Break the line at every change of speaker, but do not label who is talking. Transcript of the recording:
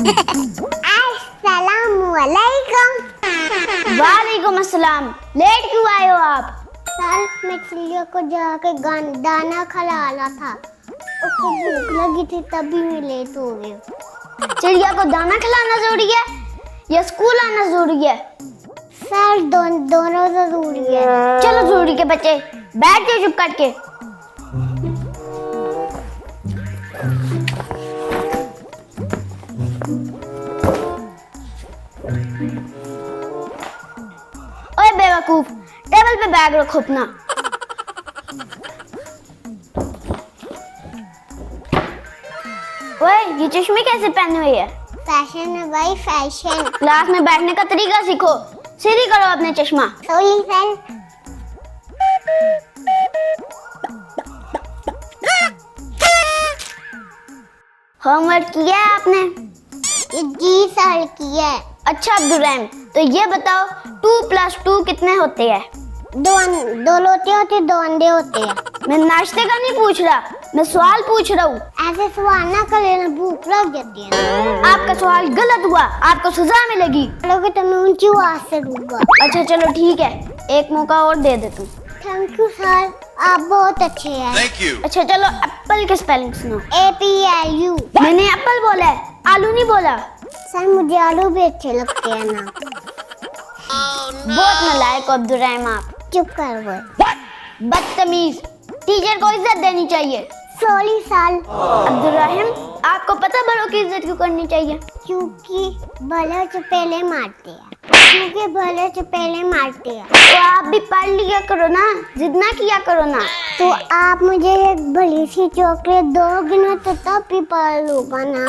अस्सलामुअलैकुम।
वालेकुम अस्सलाम। लेट क्यों आए हो आप?
सर मैं चिड़िया को जाके दाना खिलाना था, उसको भूख लगी थी तभी मैं लेट हो गई।
चिड़िया को दाना खिलाना जरूरी है या स्कूल आना जरूरी है?
सर दोनों जरूरी है।
चलो जरूरी के बच्चे बैठ जाओ चुप करके। ओए बेवकूफ, टेबल पे बैग रखो अपना। ओए ये चश्मे कैसे पहने हुए है?
फैशन है भाई, फैशन।
क्लास में बैठने का तरीका सीखो। सीधी करो अपने चश्मा।
Sorry sir.
होमवर्क किया है आपने?
जी सर किया है।
अच्छा अब्दुर्रहम, तो ये बताओ 2+2 कितने होते हैं?
दो लोटे होते, दो अंडे होते हैं।
मैं नाश्ते का नहीं पूछ रहा, मैं सवाल पूछ रहा हूँ।
ऐसे सवाल ना करे ना, भूख लग जाती है।
आपका सवाल गलत हुआ, आपको सजा मिलेगी।
चलोगे तो मैं ऊंची आवाज से दूंगा।
अच्छा चलो ठीक है, एक मौका और दे दे तू।
थैंक यू सर, आप बहुत अच्छे हैं।
Thank you.
अच्छा चलो एप्पल के स्पेलिंग सुनो।
APLU।
मैंने एप्पल बोला है, आलू नहीं बोला।
सर मुझे आलू भी अच्छे लगते हैं ना।
बहुत नालायक हो अब्दुर्रहम आप।
चुप कर वो।
बदतमीज, टीचर को इज्जत देनी चाहिए।
Sorry sir.
अब्दुर्रहम, आपको पता बड़ों की इज्जत क्यों करनी चाहिए?
क्योंकि भले से पहले मारते हैं। क्योंकि भले से पहले मारते हैं।
तो आप भी पढ़ लिया करो ना, जिद ना किया करो ना।
तो आप मुझे एक भली सी चॉकलेट दोगे ना तो तब भी पढ़ लूंगा ना।